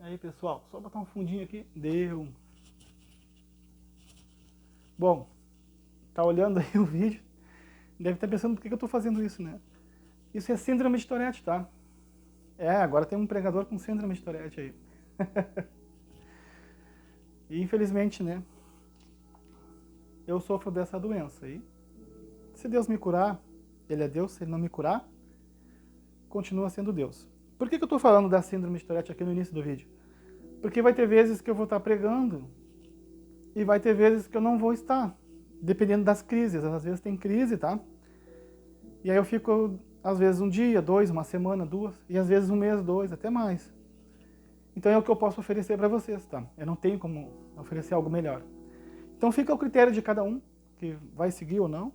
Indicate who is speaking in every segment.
Speaker 1: Aí, pessoal, só botar um fundinho aqui. Deu. Bom, tá olhando aí o vídeo, deve estar pensando por que eu tô fazendo isso, né? Isso é síndrome de Tourette, tá? Agora tem um pregador com síndrome de Tourette aí. E infelizmente, né? Eu sofro dessa doença aí. Se Deus me curar, Ele é Deus. Se Ele não me curar, continua sendo Deus. Por que eu tô falando da síndrome de Tourette aqui no início do vídeo? Porque vai ter vezes que eu vou estar pregando e vai ter vezes que eu não vou estar, dependendo das crises. Às vezes tem crise, tá? E aí eu fico, às vezes, um dia, dois, uma semana, duas, e às vezes um mês, dois, até mais. Então é o que eu posso oferecer para vocês, tá? Eu não tenho como oferecer algo melhor. Então fica ao critério de cada um, que vai seguir ou não.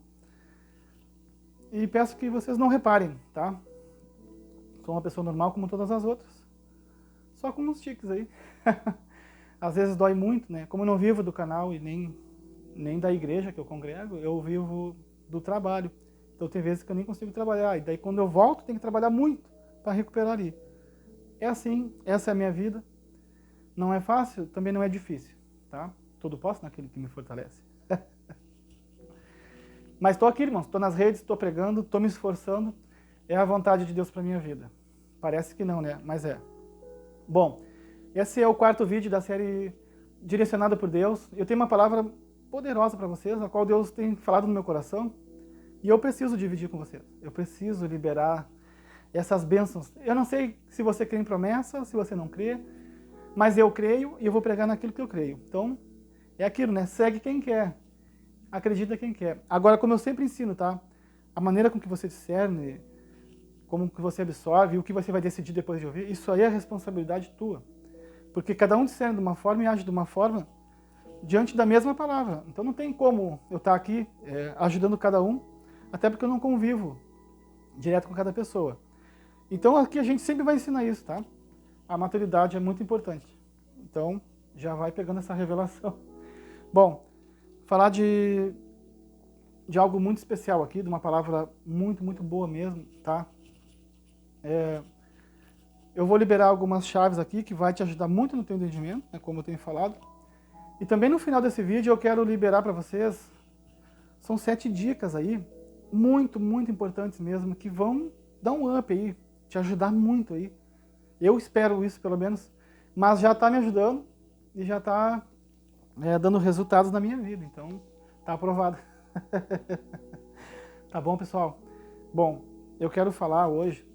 Speaker 1: E peço que vocês não reparem, tá? Sou uma pessoa normal como todas as outras. Só com uns tiques aí. Às vezes dói muito, né? Como eu não vivo do canal e nem da igreja que eu congrego, eu vivo do trabalho. Então tem vezes que eu nem consigo trabalhar. E daí quando eu volto, tenho que trabalhar muito para recuperar ali. É assim, essa é a minha vida. Não é fácil, também não é difícil, tá? Tudo posso naquele que me fortalece. Mas estou aqui, irmãos, estou nas redes, estou pregando, estou me esforçando. É a vontade de Deus para minha vida. Parece que não, né? Mas é. Bom, esse é o quarto vídeo da série Direcionado por Deus. Eu tenho uma palavra poderosa para vocês, a qual Deus tem falado no meu coração. E eu preciso dividir com vocês. Eu preciso liberar essas bênçãos. Eu não sei se você crê em promessa, se você não crê, mas eu creio e eu vou pregar naquilo que eu creio. Então, é aquilo, né? Segue quem quer. Acredita quem quer. Agora, como eu sempre ensino, tá? A maneira com que você discerne, como que você absorve, o que você vai decidir depois de ouvir, isso aí é responsabilidade tua. Porque cada um discerne de uma forma e age de uma forma diante da mesma palavra. Então não tem como eu estar aqui ajudando cada um, até porque eu não convivo direto com cada pessoa. Então aqui a gente sempre vai ensinar isso, tá? A maturidade é muito importante. Então já vai pegando essa revelação. Bom, falar de algo muito especial aqui, de uma palavra muito, muito boa mesmo, tá? Eu vou liberar algumas chaves aqui que vai te ajudar muito no teu entendimento, né, como eu tenho falado. E também no final desse vídeo eu quero liberar para vocês, são 7 dicas aí, muito, muito importantes mesmo, que vão dar um up aí, te ajudar muito aí. Eu espero isso pelo menos, mas já está me ajudando e já está dando resultados na minha vida, então tá aprovado. Tá bom, pessoal? Bom, eu quero falar hoje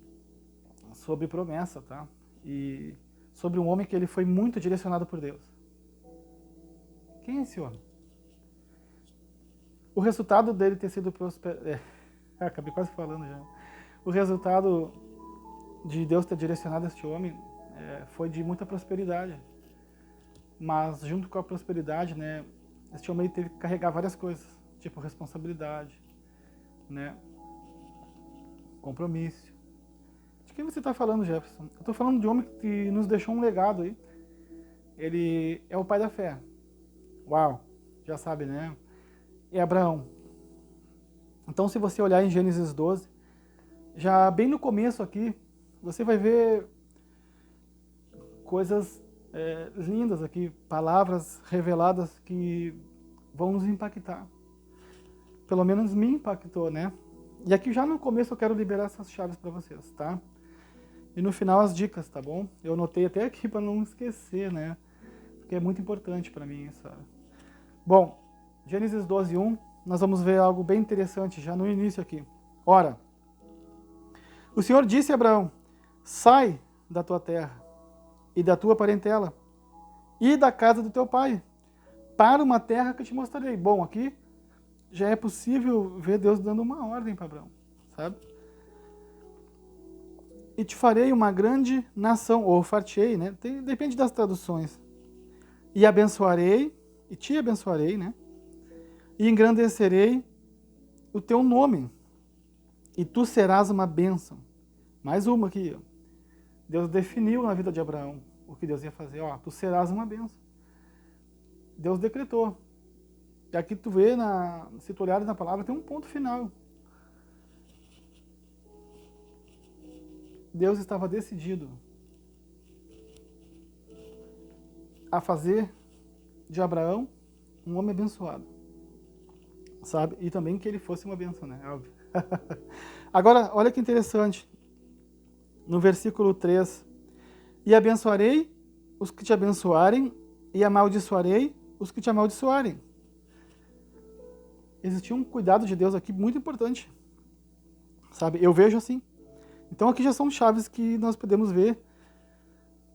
Speaker 1: sobre promessa, tá? E sobre um homem que ele foi muito direcionado por Deus. Quem é esse homem? O resultado dele ter sido acabei quase falando já. O resultado de Deus ter direcionado este homem foi de muita prosperidade. Mas junto com a prosperidade, né, este homem teve que carregar várias coisas, tipo responsabilidade, né, compromisso. De quem você está falando, Jefferson? Eu estou falando de um homem que nos deixou um legado aí. Ele é o pai da fé. Uau, já sabe, né? É Abraão. Então, se você olhar em Gênesis 12, já bem no começo aqui, você vai ver coisas lindas aqui, palavras reveladas que vão nos impactar. Pelo menos me impactou, né? E aqui já no começo eu quero liberar essas chaves para vocês, tá? E no final as dicas, tá bom? Eu anotei até aqui para não esquecer, né? Porque é muito importante para mim essa. Bom, Gênesis 12:1, nós vamos ver algo bem interessante já no início aqui. Ora, o Senhor disse a Abraão: sai da tua terra e da tua parentela e da casa do teu pai para uma terra que eu te mostrarei. Bom, aqui já é possível ver Deus dando uma ordem para Abraão, sabe? E te farei uma grande nação, ou fartei, né? Depende das traduções. E abençoarei, e te abençoarei, né? E engrandecerei o teu nome, e tu serás uma bênção. Mais uma aqui, ó. Deus definiu na vida de Abraão o que Deus ia fazer. Ó, tu serás uma bênção. Deus decretou. E aqui tu vê, se tu olhares na palavra, tem um ponto final. Deus estava decidido. a fazer de Abraão um homem abençoado, sabe? E também que ele fosse uma bênção, né? Óbvio. Agora, olha que interessante, no versículo 3, e abençoarei os que te abençoarem, e amaldiçoarei os que te amaldiçoarem. Existia um cuidado de Deus aqui muito importante, sabe? Eu vejo assim. Então aqui já são chaves que nós podemos ver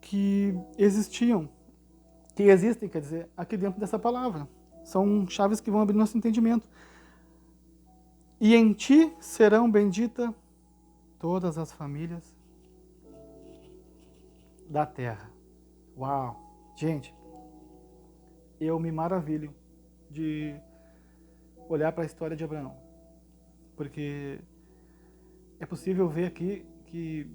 Speaker 1: que existiam, que existem, quer dizer, aqui dentro dessa palavra. São chaves que vão abrir nosso entendimento. E em ti serão benditas todas as famílias da terra. Uau! Gente, eu me maravilho de olhar para a história de Abraão, porque é possível ver aqui que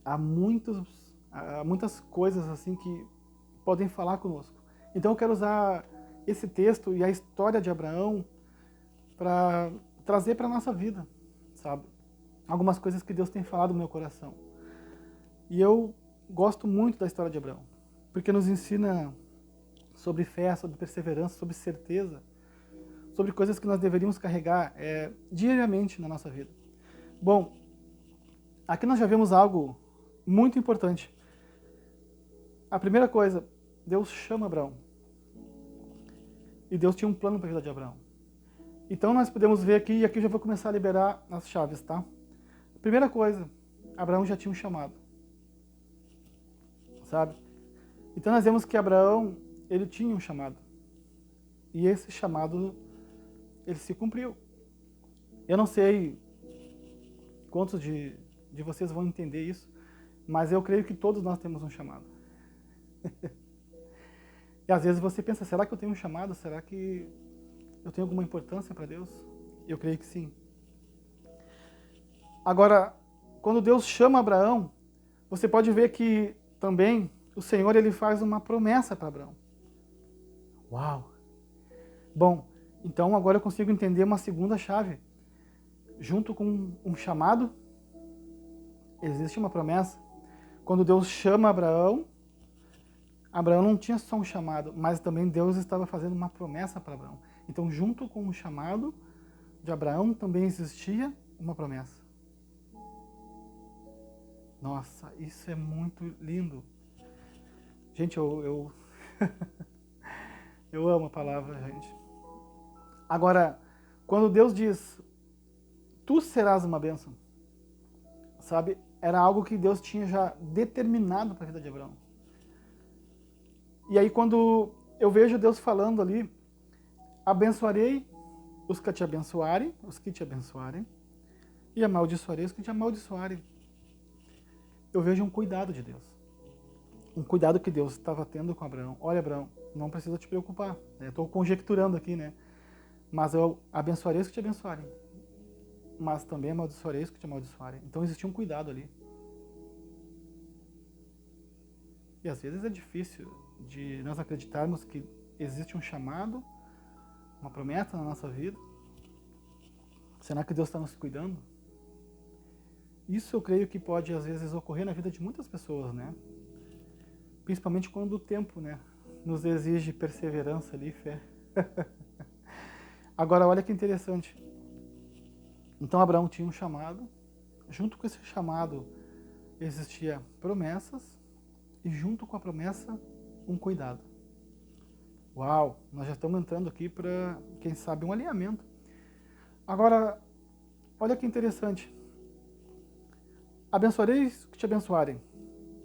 Speaker 1: há muitas coisas assim que podem falar conosco. Então eu quero usar esse texto e a história de Abraão para trazer para a nossa vida, sabe? Algumas coisas que Deus tem falado no meu coração. E eu gosto muito da história de Abraão, porque nos ensina sobre fé, sobre perseverança, sobre certeza, sobre coisas que nós deveríamos carregar diariamente na nossa vida. Bom, aqui nós já vemos algo muito importante. A primeira coisa, Deus chama Abraão. E Deus tinha um plano para a vida de Abraão. Então nós podemos ver aqui, e aqui eu já vou começar a liberar as chaves, tá? Primeira coisa, Abraão já tinha um chamado. Sabe? Então nós vemos que Abraão, ele tinha um chamado. E esse chamado, ele se cumpriu. Eu não sei quantos de vocês vão entender isso, mas eu creio que todos nós temos um chamado. E às vezes você pensa, será que eu tenho um chamado? Será que eu tenho alguma importância para Deus? Eu creio que sim. Agora, quando Deus chama Abraão, você pode ver que também o Senhor ele faz uma promessa para Abraão. Uau! Bom, então agora eu consigo entender uma segunda chave. Junto com um chamado, existe uma promessa. Quando Deus chama Abraão, Abraão não tinha só um chamado, mas também Deus estava fazendo uma promessa para Abraão. Então, junto com o chamado de Abraão, também existia uma promessa. Nossa, isso é muito lindo. Gente, eu amo a palavra, gente. Agora, quando Deus diz, tu serás uma bênção, sabe? Era algo que Deus tinha já determinado para a vida de Abraão. E aí quando eu vejo Deus falando ali, abençoarei os que te abençoarem, e amaldiçoarei os que te amaldiçoarem. Eu vejo um cuidado de Deus. Um cuidado que Deus estava tendo com Abraão. Olha, Abraão, não precisa te preocupar. Estou conjecturando aqui, né? Mas eu abençoarei os que te abençoarem. Mas também amaldiçoarei os que te amaldiçoarem. Então existia um cuidado ali. E às vezes é difícil de nós acreditarmos que existe um chamado, uma promessa na nossa vida. Será que Deus está nos cuidando? Isso eu creio que pode às vezes ocorrer na vida de muitas pessoas, né? Principalmente quando o tempo, né, nos exige perseverança ali, fé. Agora olha que interessante. Então Abraão tinha um chamado, junto com esse chamado existia promessas e junto com a promessa um cuidado. Uau, nós já estamos entrando aqui para, quem sabe, um alinhamento. Agora, olha que interessante. Abençoarei os que te abençoarem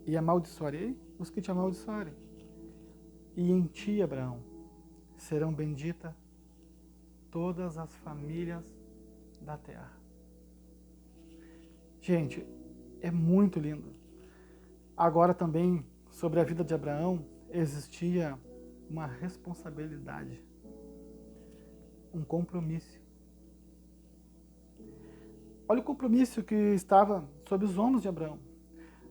Speaker 1: e amaldiçoarei os que te amaldiçoarem. E em ti, Abraão, serão benditas todas as famílias da terra. Gente, é muito lindo. Agora também, sobre a vida de Abraão, existia uma responsabilidade, um compromisso. Olha o compromisso que estava sobre os ombros de Abraão.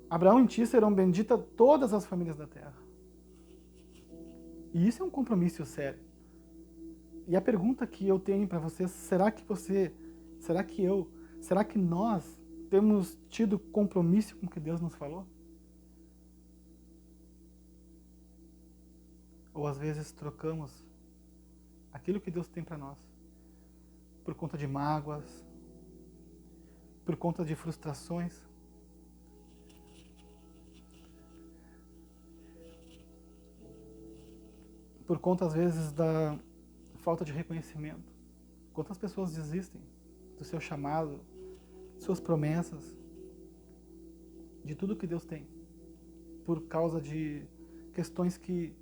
Speaker 1: Abraão, em ti serão benditas todas as famílias da terra. E isso é um compromisso sério. E a pergunta que eu tenho para vocês, será que nós temos tido compromisso com o que Deus nos falou? ou às vezes trocamos aquilo que Deus tem para nós por conta de mágoas, por conta de frustrações. Por conta, às vezes, da falta de reconhecimento. Quantas pessoas desistem do seu chamado, de suas promessas, de tudo que Deus tem, por causa de questões que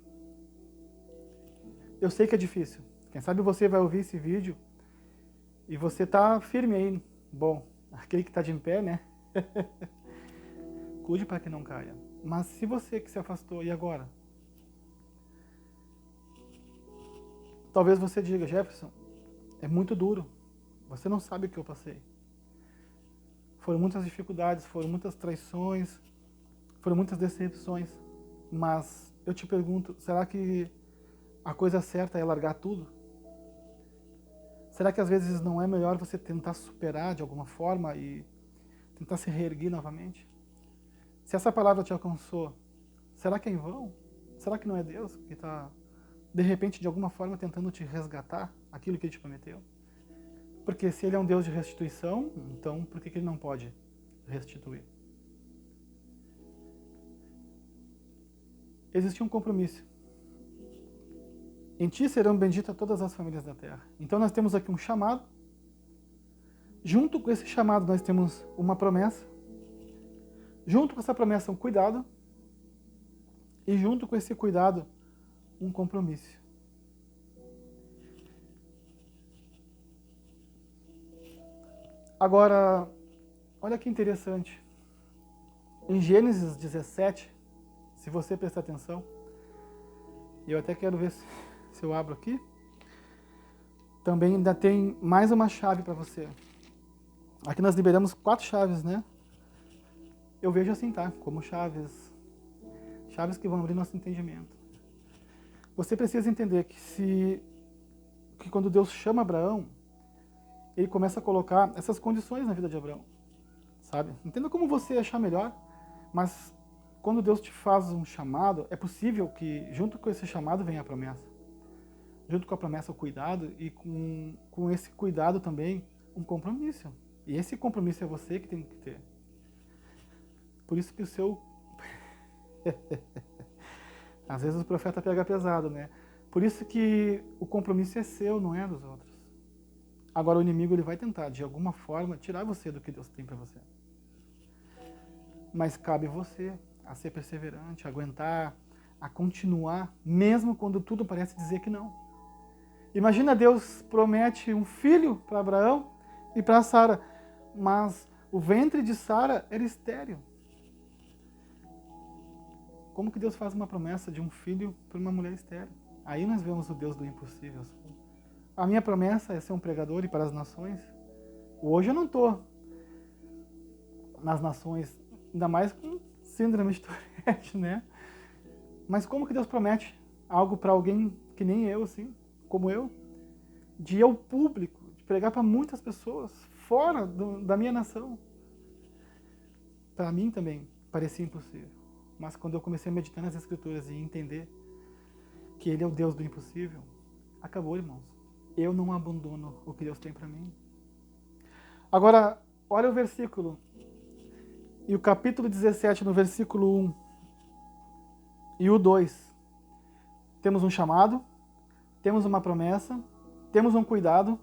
Speaker 1: eu sei que é difícil. Quem sabe você vai ouvir esse vídeo e você está firme aí. Bom, aquele que está de em pé, né? Cuide para que não caia. Mas se você que se afastou, e agora? Talvez você diga, Jefferson, é muito duro. Você não sabe o que eu passei. Foram muitas dificuldades, foram muitas traições, foram muitas decepções. Mas eu te pergunto, será que a coisa certa é largar tudo? Será que às vezes não é melhor você tentar superar de alguma forma e tentar se reerguer novamente? Se essa palavra te alcançou, será que é em vão? Será que não é Deus que está, de repente, de alguma forma, tentando te resgatar aquilo que Ele te prometeu? Porque se Ele é um Deus de restituição, então por que Ele não pode restituir? Existia um compromisso. Em ti serão benditas todas as famílias da terra. Então nós temos aqui um chamado. Junto com esse chamado nós temos uma promessa. Junto com essa promessa um cuidado. E junto com esse cuidado um compromisso. Agora, olha que interessante. Em Gênesis 17, se você prestar atenção, e eu até quero ver se eu abro aqui, também ainda tem mais uma chave para você. Aqui nós liberamos 4 chaves, né? Eu vejo assim, tá? Como chaves que vão abrir nosso entendimento. Você precisa entender que quando Deus chama Abraão, Ele começa a colocar essas condições na vida de Abraão, sabe? Entenda como você achar melhor, mas quando Deus te faz um chamado, é possível que junto com esse chamado venha a promessa. Junto com a promessa o cuidado e com esse cuidado também um compromisso. E esse compromisso é você que tem que ter. Por isso que o seu... Às vezes o profeta pega pesado, né? Por isso que o compromisso é seu, não é dos outros. Agora o inimigo ele vai tentar, de alguma forma, tirar você do que Deus tem para você. Mas cabe você a ser perseverante, a aguentar, a continuar, mesmo quando tudo parece dizer que não. Imagina Deus promete um filho para Abraão e para Sara, mas o ventre de Sara era estéril. Como que Deus faz uma promessa de um filho para uma mulher estéril? Aí nós vemos o Deus do impossível. A minha promessa é ser um pregador e para as nações. Hoje eu não estou nas nações, ainda mais com síndrome de Tourette, né? Mas como que Deus promete algo para alguém que nem eu, assim, como eu, de ir ao público, de pregar para muitas pessoas fora da minha nação? Para mim também parecia impossível. Mas quando eu comecei a meditar nas Escrituras e entender que Ele é o Deus do impossível, acabou, irmãos. Eu não abandono o que Deus tem para mim. Agora, olha o versículo. E o capítulo 17, no versículo 1 e o 2. Temos um chamado, temos uma promessa, temos um cuidado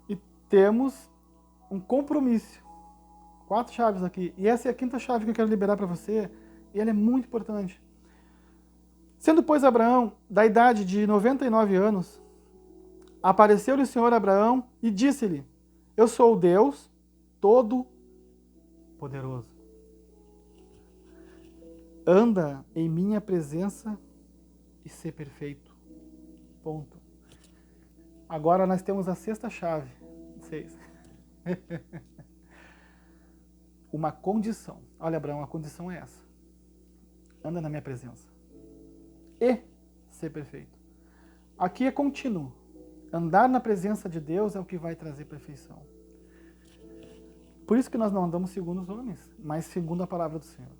Speaker 1: e temos um compromisso. 4 chaves aqui. E essa é a 5ª chave que eu quero liberar para você. E ela é muito importante. Sendo, pois, Abraão da idade de 99 anos, apareceu-lhe o Senhor a Abraão e disse-lhe: Eu sou o Deus Todo-Poderoso. Anda em minha presença e ser perfeito. Ponto. Agora nós temos a 6ª chave. 6. Uma condição. Olha, Abraão, a condição é essa. Anda na minha presença. E ser perfeito. Aqui é contínuo. Andar na presença de Deus é o que vai trazer perfeição. Por isso que nós não andamos segundo os homens, mas segundo a palavra do Senhor.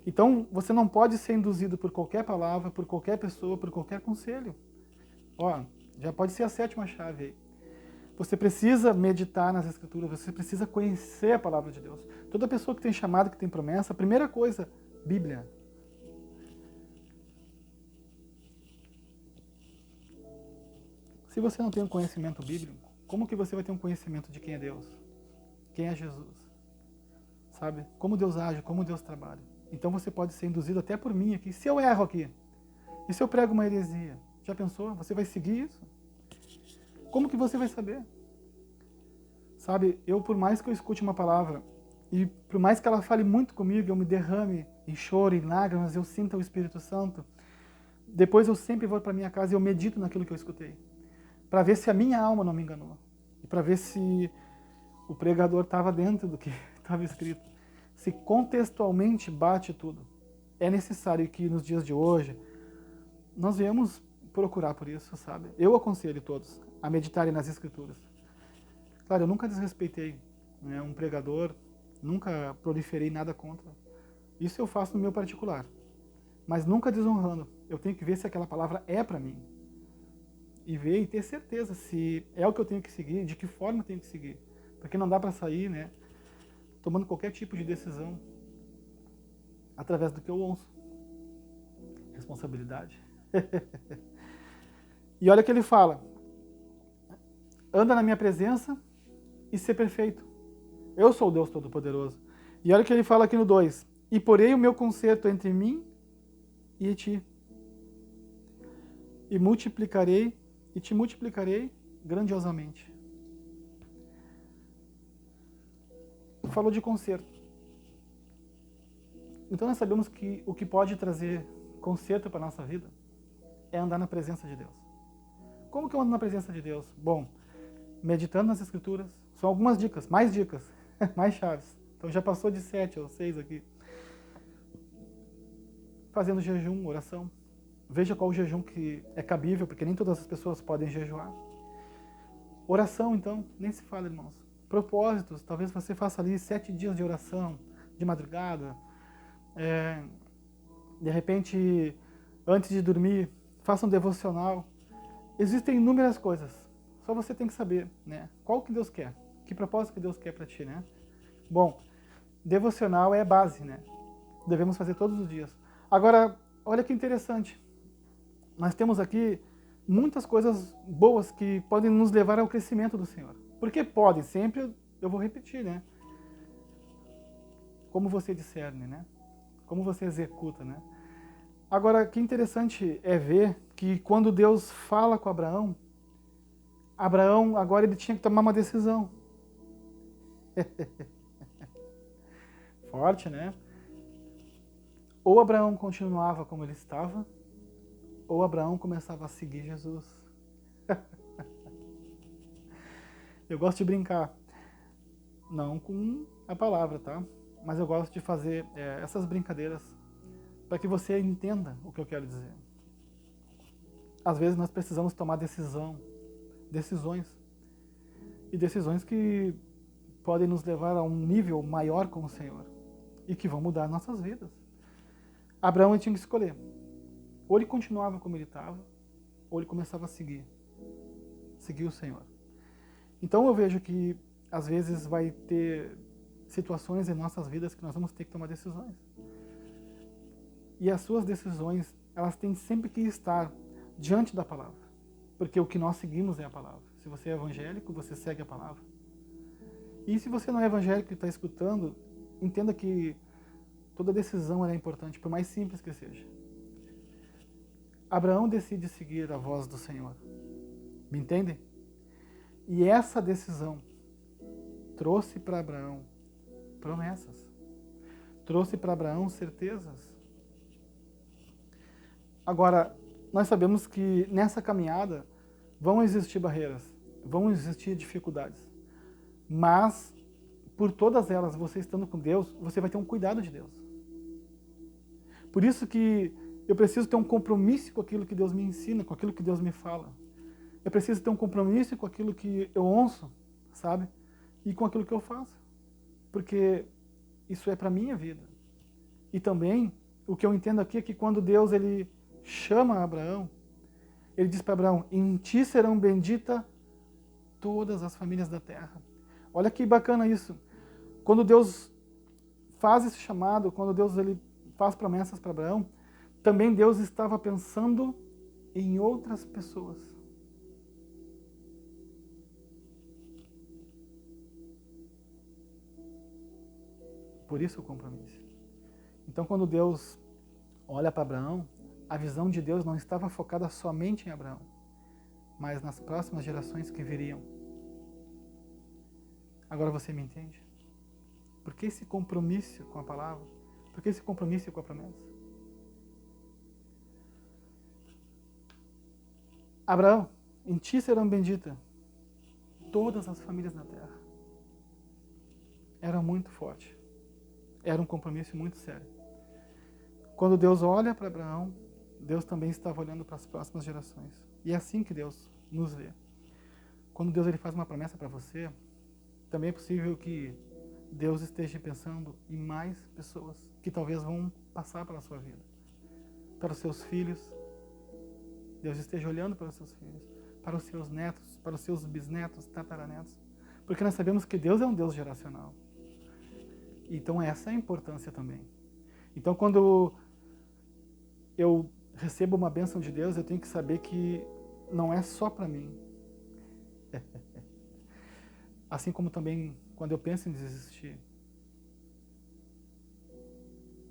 Speaker 1: Então, você não pode ser induzido por qualquer palavra, por qualquer pessoa, por qualquer conselho. Ó, já pode ser a 7ª chave aí. Você precisa meditar nas Escrituras, você precisa conhecer a palavra de Deus. Toda pessoa que tem chamado, que tem promessa, a primeira coisa, Bíblia. Se você não tem um conhecimento bíblico, como que você vai ter um conhecimento de quem é Deus? Quem é Jesus? Sabe? Como Deus age, como Deus trabalha. Então você pode ser induzido até por mim aqui. Se eu erro aqui, e se eu prego uma heresia? Já pensou? Você vai seguir isso? Como que você vai saber? Sabe, eu por mais que eu escute uma palavra, e por mais que ela fale muito comigo, eu me derrame em choro, em lágrimas, eu sinta o Espírito Santo, depois eu sempre vou para minha casa e eu medito naquilo que eu escutei, para ver se a minha alma não me enganou, e para ver se o pregador estava dentro do que estava escrito, se contextualmente bate tudo. É necessário que nos dias de hoje nós venhamos procurar por isso, sabe? Eu aconselho todos a meditarem nas Escrituras. Claro, eu nunca desrespeitei, né, um pregador, nunca proliferei nada contra. Isso eu faço no meu particular, mas nunca desonrando. Eu tenho que ver se aquela palavra é para mim. E ver e ter certeza se é o que eu tenho que seguir, de que forma eu tenho que seguir. Porque não dá para sair, né, tomando qualquer tipo de decisão através do que eu ouço. Responsabilidade. E olha o que ele fala: anda na minha presença e ser perfeito. Eu sou o Deus Todo-Poderoso. E olha o que ele fala aqui no 2: e porei o meu conserto entre mim e ti, e multiplicarei, e te multiplicarei grandiosamente. Falou de conserto. Então nós sabemos que o que pode trazer conserto para a nossa vida é andar na presença de Deus. Como que eu ando na presença de Deus? Bom, meditando nas Escrituras. São algumas dicas, mais mais chaves. Então já passou de 7 ou 6 aqui. Fazendo jejum, oração. Veja qual o jejum que é cabível, porque nem todas as pessoas podem jejuar. Oração, então, nem se fala, irmãos. Propósitos, talvez você faça ali 7 dias de oração, de madrugada. De repente, antes de dormir, faça um devocional. Existem inúmeras coisas. Só você tem que saber, né? Qual que Deus quer? Que propósito que Deus quer para ti, né? Bom, devocional é a base, né? Devemos fazer todos os dias. Agora, olha que interessante. Nós temos aqui muitas coisas boas que podem nos levar ao crescimento do Senhor. Porque podem, sempre eu vou repetir, né? Como você discerne, né? Como você executa, né? Agora, que interessante é ver que quando Deus fala com Abraão, Abraão agora ele tinha que tomar uma decisão. Forte, né? Ou Abraão continuava como ele estava, ou Abraão começava a seguir Jesus. Eu gosto de brincar, não com a palavra, tá? Mas eu gosto de fazer essas brincadeiras para que você entenda o que eu quero dizer. Às vezes nós precisamos tomar decisões, e decisões que podem nos levar a um nível maior com o Senhor e que vão mudar nossas vidas. Abraão tinha que escolher. Ou ele continuava como ele estava, ou ele começava a seguir o Senhor. Então eu vejo que às vezes vai ter situações em nossas vidas que nós vamos ter que tomar decisões. E as suas decisões, elas têm sempre que estar diante da palavra. Porque o que nós seguimos é a palavra. Se você é evangélico, você segue a palavra. E se você não é evangélico e está escutando, entenda que toda decisão é importante, por mais simples que seja. Abraão decide seguir a voz do Senhor. Me entendem? E essa decisão trouxe para Abraão promessas. Trouxe para Abraão certezas. Agora, nós sabemos que nessa caminhada vão existir barreiras, vão existir dificuldades. Mas, por todas elas, você estando com Deus, você vai ter um cuidado de Deus. Por isso que eu preciso ter um compromisso com aquilo que Deus me ensina, com aquilo que Deus me fala. Eu preciso ter um compromisso com aquilo que eu ouço, sabe? E com aquilo que eu faço. Porque isso é para a minha vida. E também, o que eu entendo aqui é que quando Deus ele chama Abraão, ele diz para Abraão, em ti serão benditas todas as famílias da terra. Olha que bacana isso. Quando Deus faz esse chamado, quando Deus ele faz promessas para Abraão, também Deus estava pensando em outras pessoas. Por isso o compromisso. Então, quando Deus olha para Abraão, a visão de Deus não estava focada somente em Abraão, mas nas próximas gerações que viriam. Agora você me entende? Por que esse compromisso com a palavra? Por que esse compromisso com a promessa? Abraão, em ti serão benditas todas as famílias da terra. Era muito forte. Era um compromisso muito sério. Quando Deus olha para Abraão, Deus também estava olhando para as próximas gerações. E é assim que Deus nos vê. Quando Deus ele faz uma promessa para você, também é possível que Deus esteja pensando em mais pessoas que talvez vão passar pela sua vida. Para os seus filhos, Deus esteja olhando para os seus filhos, para os seus netos, para os seus bisnetos, tataranetos. Porque nós sabemos que Deus é um Deus geracional. Então essa é a importância também. Então quando eu recebo uma bênção de Deus, eu tenho que saber que não é só para mim. Assim como também quando eu penso em desistir.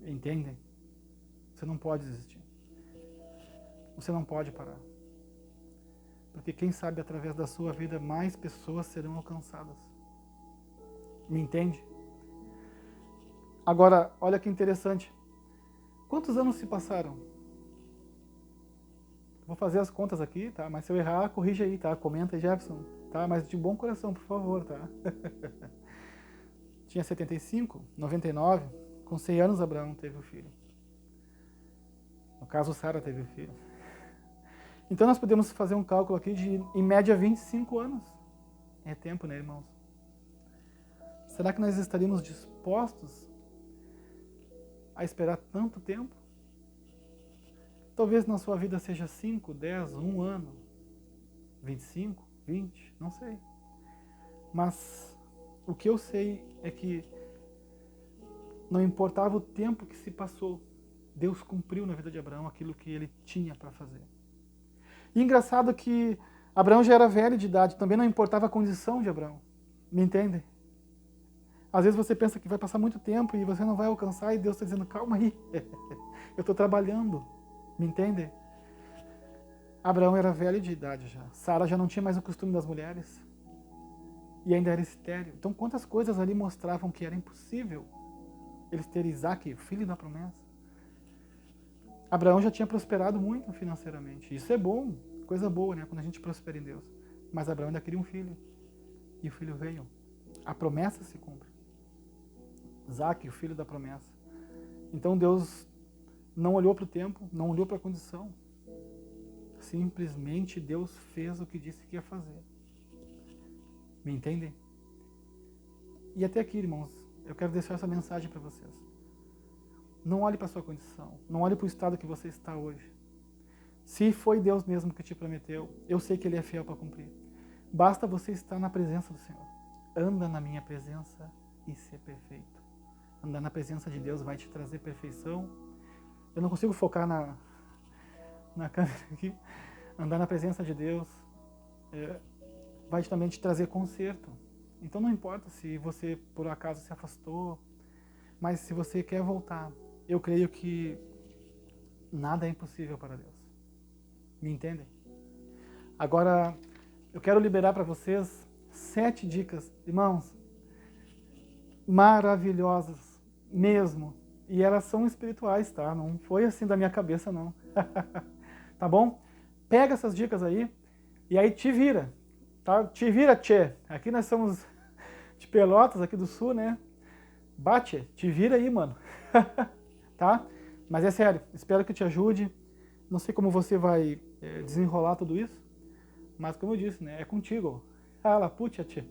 Speaker 1: Entendem? Você não pode desistir. Você não pode parar. Porque quem sabe através da sua vida mais pessoas serão alcançadas. Me entende? Agora, olha que interessante. Quantos anos se passaram? Vou fazer as contas aqui, tá? Mas se eu errar, corrija aí, tá? Comenta aí, Jefferson, tá? Mas de bom coração, por favor, tá? Tinha 75, 99, com 100 anos Abraão teve o filho. No caso, Sara teve o filho. Então nós podemos fazer um cálculo aqui de, em média, 25 anos. É tempo, né, irmãos? Será que nós estaríamos dispostos a esperar tanto tempo? Talvez na sua vida seja 5, 10, 1 ano, 25, 20, não sei. Mas o que eu sei é que não importava o tempo que se passou, Deus cumpriu na vida de Abraão aquilo que ele tinha para fazer. E engraçado que Abraão já era velho de idade, também não importava a condição de Abraão. Me entendem? Às vezes você pensa que vai passar muito tempo e você não vai alcançar e Deus está dizendo, calma aí, eu estou trabalhando. Me entendem? Abraão era velho de idade já. Sara já não tinha mais o costume das mulheres. E ainda era estéril. Então quantas coisas ali mostravam que era impossível eles terem Isaac, filho da promessa. Abraão já tinha prosperado muito financeiramente. Isso é bom, coisa boa, né? Quando a gente prospera em Deus. Mas Abraão ainda queria um filho. E o filho veio. A promessa se cumpre. Isaac, o filho da promessa. Então Deus não olhou para o tempo, não olhou para a condição. Simplesmente Deus fez o que disse que ia fazer. Me entendem? E até aqui, irmãos, eu quero deixar essa mensagem para vocês. Não olhe para a sua condição, não olhe para o estado que você está hoje. Se foi Deus mesmo que te prometeu, eu sei que Ele é fiel para cumprir. Basta você estar na presença do Senhor. Anda na minha presença e ser perfeito. Andar na presença de Deus vai te trazer perfeição. Eu não consigo focar na câmera aqui. Andar na presença de Deus vai também te trazer conserto. Então não importa se você por acaso se afastou, mas se você quer voltar, eu creio que nada é impossível para Deus. Me entendem? Agora, eu quero liberar para vocês 7 dicas, irmãos, maravilhosas mesmo. E elas são espirituais, tá? Não foi assim da minha cabeça, não. Tá bom? Pega essas dicas aí e aí te vira, tá? Te vira, tchê. Aqui nós somos de Pelotas, aqui do Sul, né? Bate, te vira aí, mano. Tá? Mas é sério, espero que te ajude. Não sei como você vai desenrolar tudo isso, mas como eu disse, né? É contigo. Fala, puxa, tchê.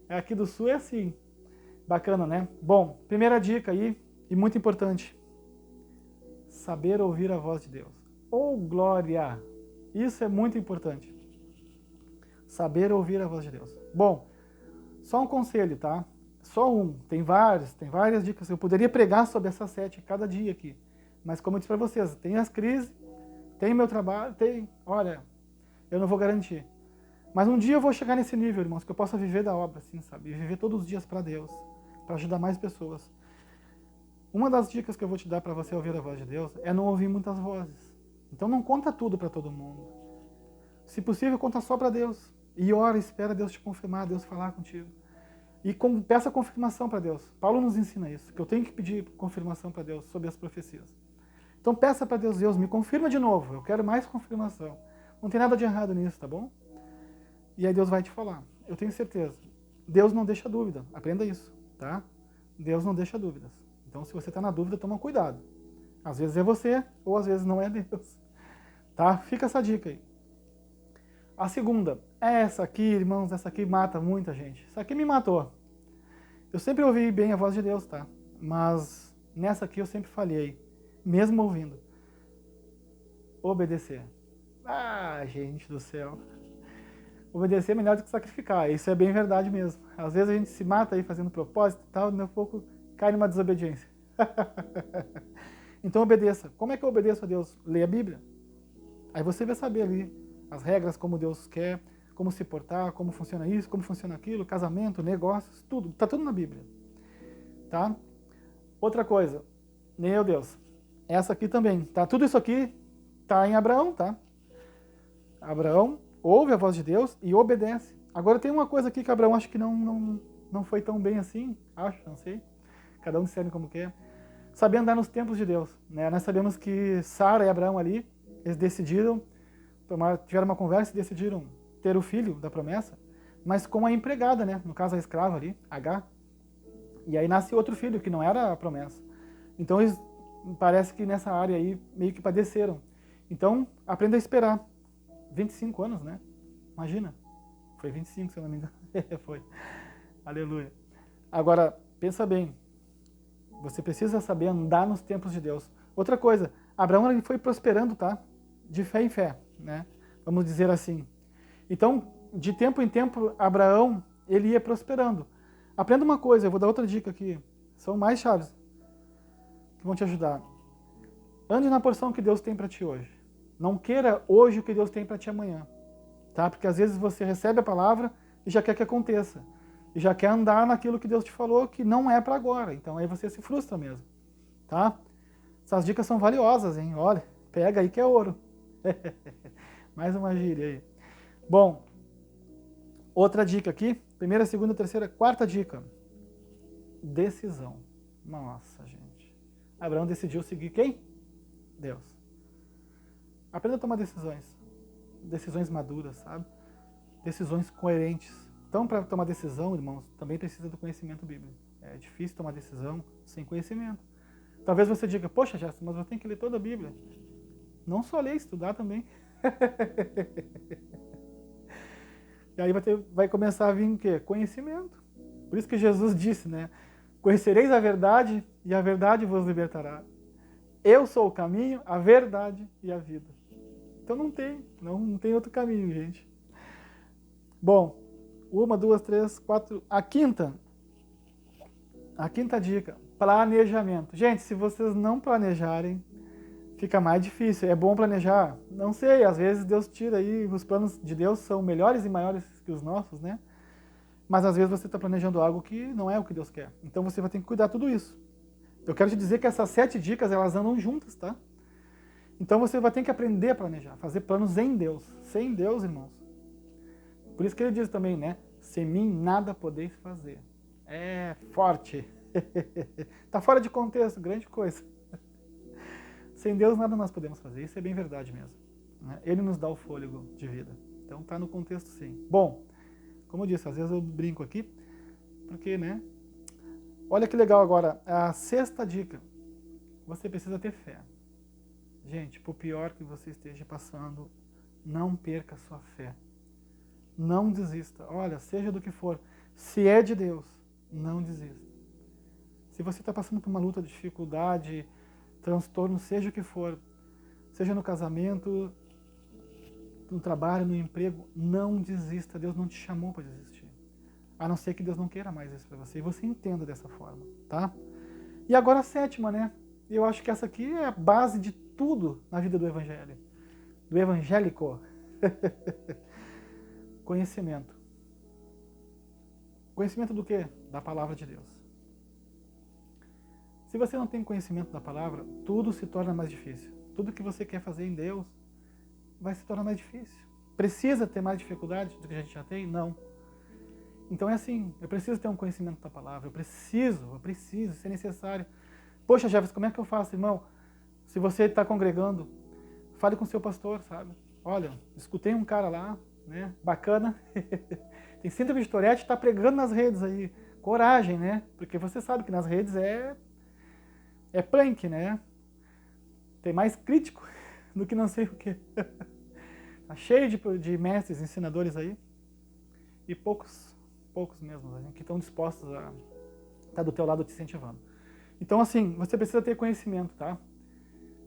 Speaker 1: Aqui do Sul é assim. Bacana, né? Bom, primeira dica aí, E muito importante, saber ouvir a voz de Deus. Oh, glória! Isso é muito importante. Saber ouvir a voz de Deus. Bom, só um conselho, tá? Só um. Tem várias dicas. Eu poderia pregar sobre essas 7 cada dia aqui. Mas como eu disse para vocês, tem as crises, tem meu trabalho, olha, eu não vou garantir. Mas um dia eu vou chegar nesse nível, irmãos, que eu possa viver da obra, assim, sabe? E viver todos os dias para Deus, para ajudar mais pessoas. Uma das dicas que eu vou te dar para você ouvir a voz de Deus é não ouvir muitas vozes. Então não conta tudo para todo mundo. Se possível, conta só para Deus. E ora, espera Deus te confirmar, Deus falar contigo. E peça confirmação para Deus. Paulo nos ensina isso, que eu tenho que pedir confirmação para Deus sobre as profecias. Então peça para Deus, Deus, me confirma de novo, eu quero mais confirmação. Não tem nada de errado nisso, tá bom? E aí Deus vai te falar, eu tenho certeza. Deus não deixa dúvida, aprenda isso, tá? Deus não deixa dúvidas. Então se você está na dúvida, toma cuidado. Às vezes é você, ou às vezes não é Deus. Tá? Fica essa dica aí. A segunda, essa aqui, irmãos, essa aqui mata muita gente. Essa aqui me matou. Eu sempre ouvi bem a voz de Deus, tá? Mas nessa aqui eu sempre falhei, mesmo ouvindo. Obedecer. Ah, gente do céu. Obedecer é melhor do que sacrificar. Isso é bem verdade mesmo. Às vezes a gente se mata aí fazendo propósito e tal, daqui a pouco cai numa desobediência. Então obedeça. Como é que eu obedeço a Deus? Leia a Bíblia. Aí você vai saber ali as regras, como Deus quer, como se portar, como funciona isso, como funciona aquilo, casamento, negócios, tudo. Está tudo na Bíblia. Tá? Outra coisa. Meu Deus. Essa aqui também. Tá? Tudo isso aqui está em Abraão, tá? Abraão ouve a voz de Deus e obedece. Agora tem uma coisa aqui que Abraão acho que não foi tão bem assim. Acho, não sei. Cada um discerne como quer. Saber andar nos tempos de Deus. Né? Nós sabemos que Sara e Abraão ali, eles decidiram, tiveram uma conversa e decidiram ter o filho da promessa, mas com a empregada, né? No caso a escrava ali, H. E aí nasce outro filho, que não era a promessa. Então eles, parece que nessa área aí, meio que padeceram. Então, aprenda a esperar. 25 anos, né? Imagina. Foi 25, se eu não me engano. Foi. Aleluia. Agora, pensa bem. Você precisa saber andar nos tempos de Deus. Outra coisa, Abraão ele foi prosperando, tá? De fé em fé, né? Vamos dizer assim. Então, de tempo em tempo, Abraão, ele ia prosperando. Aprenda uma coisa, eu vou dar outra dica aqui. São mais chaves que vão te ajudar. Ande na porção que Deus tem para ti hoje. Não queira hoje o que Deus tem para ti amanhã. Tá? Porque às vezes você recebe a palavra e já quer que aconteça. E já quer andar naquilo que Deus te falou que não é para agora. Então aí você se frustra mesmo. Tá? Essas dicas são valiosas, hein? Olha, pega aí que é ouro. Mais uma gíria aí. Bom, outra dica aqui. Primeira, segunda, terceira, quarta dica. Decisão. Nossa, gente. Abraão decidiu seguir quem? Deus. Aprenda a tomar decisões. Decisões maduras, sabe? Decisões coerentes. Então, para tomar decisão, irmãos, também precisa do conhecimento bíblico. É difícil tomar decisão sem conhecimento. Talvez você diga, poxa, Jéssica, mas eu tenho que ler toda a Bíblia. Não só ler, estudar também. E aí vai começar a vir o quê? Conhecimento. Por isso que Jesus disse, né? Conhecereis a verdade e a verdade vos libertará. Eu sou o caminho, a verdade e a vida. Então não tem outro caminho, gente. Bom, 1, 2, 3, 4. A quinta dica, planejamento. Gente, se vocês não planejarem, fica mais difícil. É bom planejar? Não sei, às vezes Deus tira aí, os planos de Deus são melhores e maiores que os nossos, né? Mas às vezes você está planejando algo que não é o que Deus quer. Então você vai ter que cuidar de tudo isso. Eu quero te dizer que essas 7 dicas, elas andam juntas, tá? Então você vai ter que aprender a planejar, fazer planos em Deus. Sem Deus, irmãos. Por isso que ele diz também, né? Sem mim nada podeis fazer. É forte. Tá fora de contexto, grande coisa. Sem Deus nada nós podemos fazer, isso é bem verdade mesmo. Né? Ele nos dá o fôlego de vida. Então tá no contexto sim. Bom, como eu disse, às vezes eu brinco aqui, porque, né? Olha que legal agora, a 6ª dica. Você precisa ter fé. Gente, por pior que você esteja passando, não perca a sua fé. Não desista. Olha, seja do que for, se é de Deus, não desista. Se você está passando por uma luta de dificuldade, transtorno, seja o que for, seja no casamento, no trabalho, no emprego, não desista. Deus não te chamou para desistir. A não ser que Deus não queira mais isso para você. E você entenda dessa forma, tá? E agora a sétima, né? Eu acho que essa aqui é a base de tudo na vida do evangelho. Do evangélico. Conhecimento. Conhecimento do quê? Da palavra de Deus. Se você não tem conhecimento da palavra, tudo se torna mais difícil. Tudo que você quer fazer em Deus vai se tornar mais difícil. Precisa ter mais dificuldade do que a gente já tem? Não. Então é assim, eu preciso ter um conhecimento da palavra, eu preciso, isso é necessário. Poxa, Jefferson, como é que eu faço, irmão? Se você está congregando, fale com o seu pastor, sabe? Olha, escutei um cara lá, né, bacana, tem síndrome de Tourette, está pregando nas redes aí. Coragem, né? Porque você sabe que nas redes é punk, né? Tem mais crítico do que não sei o quê. Tá cheio de mestres, ensinadores aí, e poucos mesmo, né, que estão dispostos a estar do teu lado te incentivando. Então, assim, você precisa ter conhecimento, tá?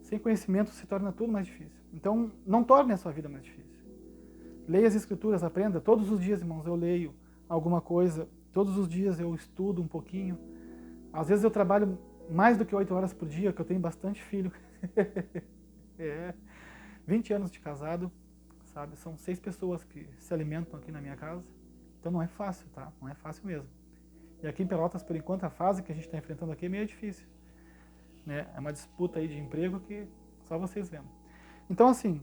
Speaker 1: Sem conhecimento se torna tudo mais difícil. Então, não torne a sua vida mais difícil. Leia as escrituras, aprenda. Todos os dias, irmãos, eu leio alguma coisa. Todos os dias eu estudo um pouquinho. Às vezes eu trabalho mais do que 8 horas por dia, que eu tenho bastante filho. 20 anos de casado, sabe? São 6 pessoas que se alimentam aqui na minha casa. Então não é fácil, tá? Não é fácil mesmo. E aqui em Pelotas, por enquanto, a fase que a gente está enfrentando aqui é meio difícil, né? É uma disputa aí de emprego que só vocês vendo. Então, assim,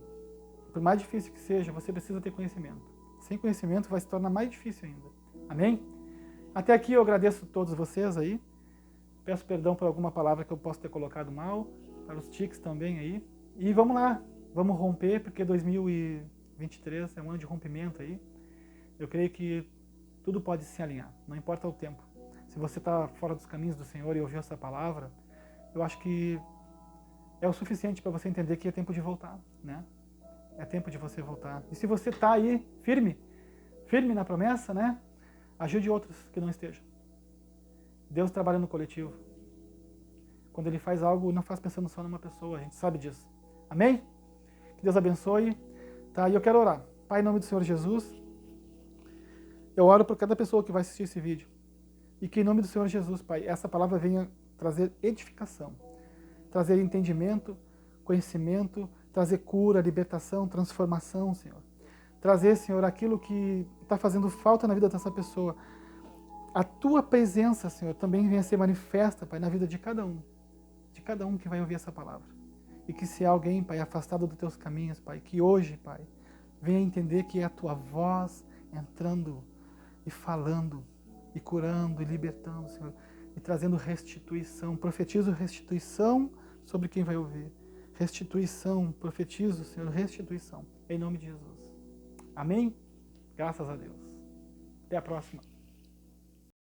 Speaker 1: por mais difícil que seja, você precisa ter conhecimento. Sem conhecimento vai se tornar mais difícil ainda. Amém? Até aqui eu agradeço a todos vocês aí. Peço perdão por alguma palavra que eu possa ter colocado mal, para os tics também aí. E vamos lá, vamos romper, porque 2023 é um ano de rompimento aí. Eu creio que tudo pode se alinhar, não importa o tempo. Se você está fora dos caminhos do Senhor e ouviu essa palavra, eu acho que é o suficiente para você entender que é tempo de voltar, né? É tempo de você voltar. E se você está aí firme na promessa, né? Ajude outros que não estejam. Deus trabalha no coletivo. Quando Ele faz algo, não faz pensando só numa pessoa, a gente sabe disso. Amém? Que Deus abençoe. Tá? E eu quero orar. Pai, em nome do Senhor Jesus, eu oro por cada pessoa que vai assistir esse vídeo. E que em nome do Senhor Jesus, Pai, essa palavra venha trazer edificação, trazer entendimento, conhecimento, trazer cura, libertação, transformação, Senhor. Trazer, Senhor, aquilo que está fazendo falta na vida dessa pessoa. A Tua presença, Senhor, também venha ser manifesta, Pai, na vida de cada um que vai ouvir essa palavra. E que se há alguém, Pai, afastado dos Teus caminhos, Pai, que hoje, Pai, venha entender que é a Tua voz entrando e falando, e curando, e libertando, Senhor, e trazendo restituição. Profetizo restituição sobre quem vai ouvir. Restituição, profetizo, Senhor, restituição. Em nome de Jesus. Amém? Graças a Deus. Até a próxima.